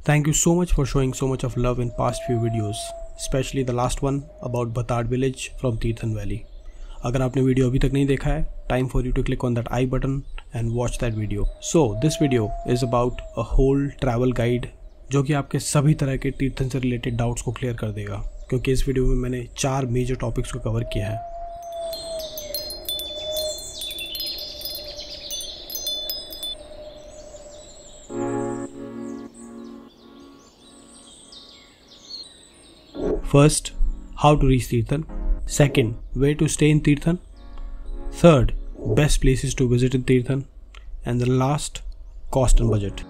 Thank you so much for showing so much of love in past few videos, especially the last one about Batad village from Tirthan Valley. अगर आपने video अभी तक नहीं देखा है, time for you to click on that I button and watch that video. So this video is about a whole travel guide जो कि आपके सभी तरह के तीर्थन से रिलेटेड डाउट्स को क्लियर कर देगा, क्योंकि इस वीडियो में मैंने 4 मेजर टॉपिक्स को कवर किया है. First, how to reach Tirthan. Second, where to stay in Tirthan. Third, best places to visit in Tirthan. And the last, cost and budget.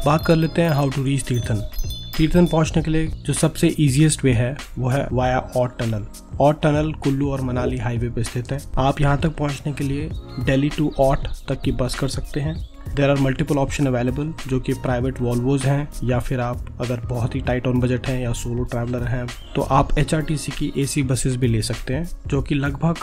बात कर लेते हैं how to reach Tirthan. Tirthan पहुंचने के लिए जो सबसे इजीएस्ट वे है वो है via Aut tunnel. Aut tunnel Kullu और मनाली हाईवे पे स्थित है. आप यहां तक पहुंचने के लिए दिल्ली टू औट तक की बस कर सकते हैं. There are multiple option available जो कि प्राइवेट वॉल्वोज हैं, या फिर आप अगर बहुत ही टाइट ऑन बजट हैं या सोलो ट्रैवलर हैं तो आप HRTC की AC बसेस भी ले सकते हैं जो कि लगभग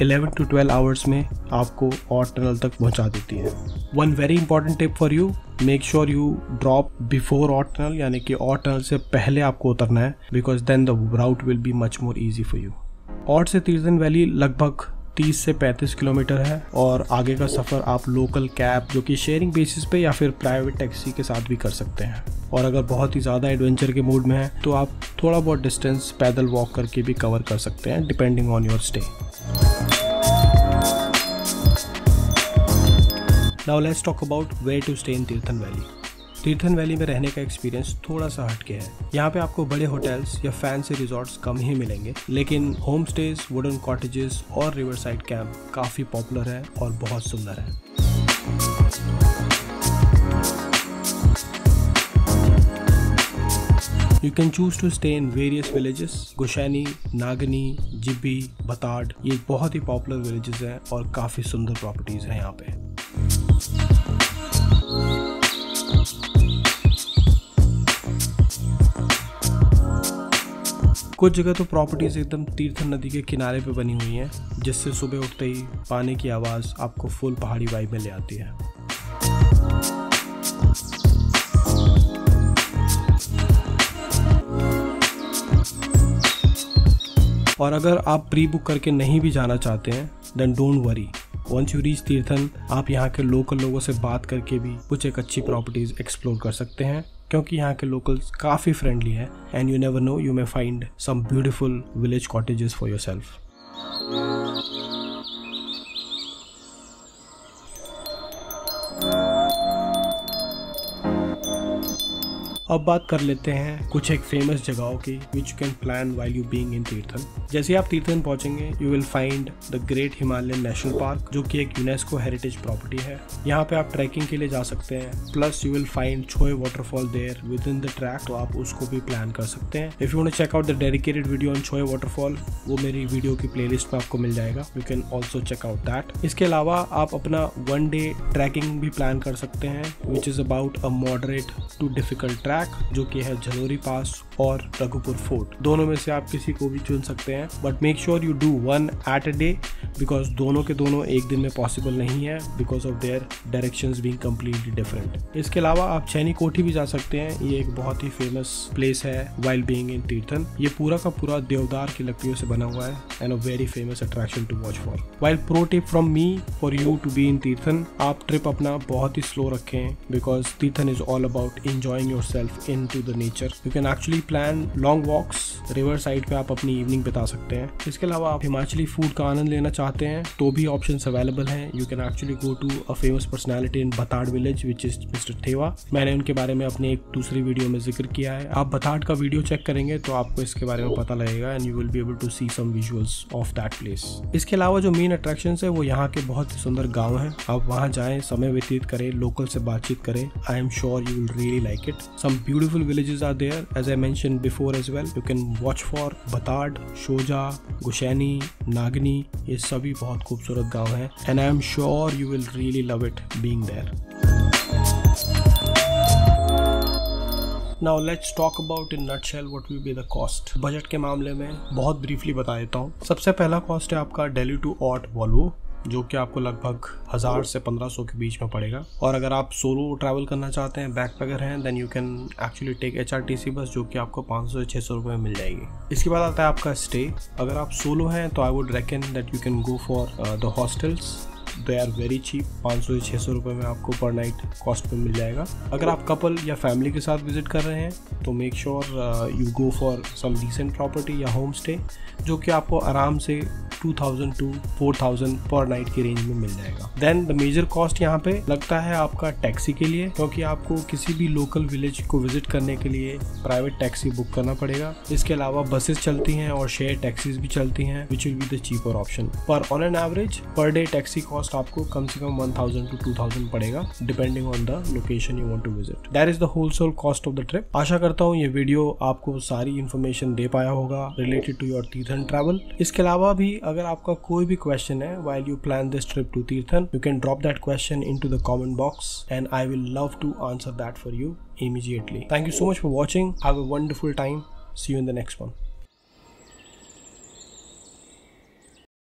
11 to 12 आवर्स में आपको औट टनल तक पहुंचा देती है. One very important tip for you, make sure you drop before Aut tunnel, यानी कि औट टनल से पहले आपको उतरना है, because then the route will be much more easy for you. Aut से तीर्थन वैली लगभग 30 से 35 किलोमीटर है और आगे का सफ़र आप लोकल कैब जो कि शेयरिंग बेसिस पे या फिर प्राइवेट टैक्सी के साथ भी कर सकते हैं. और अगर बहुत ही ज़्यादा एडवेंचर के मूड में है तो आप थोड़ा बहुत डिस्टेंस पैदल वॉक करके भी कवर कर सकते हैं depending on your stay. Now let's talk about where to stay in Tirthan valley. Tirthan valley में रहने का एक्सपीरियंस थोड़ा सा हटके है. यहाँ पे आपको बड़े होटल्स या फैंसी रिजॉर्ट्स कम ही मिलेंगे, लेकिन होम स्टेज, वुडन कॉटेजेस और रिवर साइड कैंप काफ़ी पॉपुलर है और बहुत सुंदर है. You can choose to stay in various villages. गुशैनी, Nagni, Jibby, बताड, ये बहुत ही पॉपुलर विलेजेस हैं और काफ़ी सुंदर प्रॉपर्टीज हैं यहाँ पे. कुछ जगह तो प्रॉपर्टीज एकदम तीर्थन नदी के किनारे पे बनी हुई हैं, जिससे सुबह उठते ही पानी की आवाज़ आपको फुल पहाड़ी वाइब में ले आती है. और अगर आप प्री बुक करके नहीं भी जाना चाहते हैं then don't worry, once you reach Tirthan आप यहाँ के लोकल लोगों से बात करके भी कुछ एक अच्छी प्रॉपर्टीज एक्सप्लोर कर सकते हैं, क्योंकि यहाँ के लोकल्स काफ़ी फ्रेंडली हैं and you never know, you may find some beautiful village cottages for yourself. अब बात कर लेते हैं कुछ एक फेमस जगहों की which you can plan while you being in Tirthan. जैसे आप तीर्थन पहुंचेंगे you will find the great Himalayan national park जो कि एक यूनेस्को हेरिटेज प्रॉपर्टी है. यहाँ पे आप ट्रैकिंग के लिए जा सकते हैं. Plus you will find Chhoe waterfall there with in the track, तो आप उसको भी प्लान कर सकते हैं. If you want to check out the dedicated video on Chhoe waterfall, वो मेरी वीडियो की प्लेलिस्ट में आपको मिल जाएगा. You can also check out that. इसके अलावा आप अपना 1 डे ट्रैकिंग भी प्लान कर सकते हैं which is about a moderate to difficult track जो कि है झलोरी पास और रघुपुर फोर्ट. दोनों में से आप किसी को भी चुन सकते हैं, but make sure you do 1 at a day, because दोनों के दोनों एक दिन में पॉसिबल नहीं है because of their directions being completely different. इसके अलावा आप चैनी कोठी भी जा सकते हैं. ये एक बहुत ही फेमस प्लेस है वाइल बीइंग इन तीर्थन. ये पूरा का पूरा देवदार की लकड़ियों से बना हुआ है and a very famous attraction to watch for. While pro tip from me for you to be in Tirthan, आप ट्रिप अपना बहुत ही स्लो रखें because Tirthan is all about enjoying yourself into the nature. You can actually plan long walks. River side पे आप अपनी evening बिता सकते हैं. इसके अलावा आप हिमाचली फूड का आनंद लेना चाहते हैं तो भी ऑप्शंस अवेलेबल हैं. You can actually go to a famous personality in Batad village which is mister Theva. मैंने उनके बारे में अपने एक दूसरी वीडियो में जिक्र किया है. आप बताड का वीडियो चेक करेंगे तो आपको इसके बारे में पता लगेगा and you will be able to see some visuals of that place. इसके अलावा जो मेन अट्रैक्शंस है वो यहाँ के बहुत ही सुंदर गाँव हैं. आप वहाँ जाएं, समय व्यतीत करें, लोकल से बातचीत करें. I am sure you will really like it. Some beautiful villages are there as I mentioned before as well. You can watch for Batad, Shoja, Gushani, Nagni. ये सभी बहुत खूबसूरत गांव हैं and I am sure you will really love it being there. Now let's talk about in nutshell what will be the cost. Budget के मामले में बहुत ब्रीफली बता देता हूँ। सबसे पहला कॉस्ट है आपका दिल्ली टू ऑट वॉल्वो, जो कि आपको लगभग 1000 से 1500 के बीच में पड़ेगा। और अगर आप सोलो ट्रैवल करना चाहते हैं, बैकपैकर हैं, then you can actually take HRTC bus, जो कि आपको 500 से 600 रुपये में मिल जाएगी। इसके बाद आता है आपका स्टे। अगर आप सोलो हैं तो I would recommend that you can go for the hostels, they are very cheap. 500 से 600 रुपये में आपको पर नाइट कॉस्ट पे मिल जाएगा। अगर आप कपल या फैमिली के साथ विजिट कर रहे हैं तो make sure you go for some decent property या होम स्टे, जो कि आपको आराम से 2000 to 4000 पर नाइट की रेंज में मिल जाएगा। देन द मेजर कॉस्ट यहाँ पे लगता है आपका टैक्सी के लिए, क्योंकि आपको किसी भी लोकल विलेज को विजिट करने के लिए प्राइवेट टैक्सी बुक करना पड़ेगा। इसके अलावा बसेस चलती हैं और शेयर टैक्सीज भी चलती हैं, which will be the cheaper option. पर on an average per day taxi cost आपको कम से कम 1000 to 2000 पड़ेगा, depending on the location you want to visit. That is the wholesale cost of the trip. आशा करता हूँ ये वीडियो आपको सारी इन्फॉर्मेशन दे पाया होगा related to your Tirthan travel. इसके अलावा भी अगर आपका कोई भी क्वेश्चन है while you plan this trip to Tirthan, you can drop that question into the comment box and I will love to answer that for you immediately. Thank you so much for watching. Have a wonderful time. See you in the next one.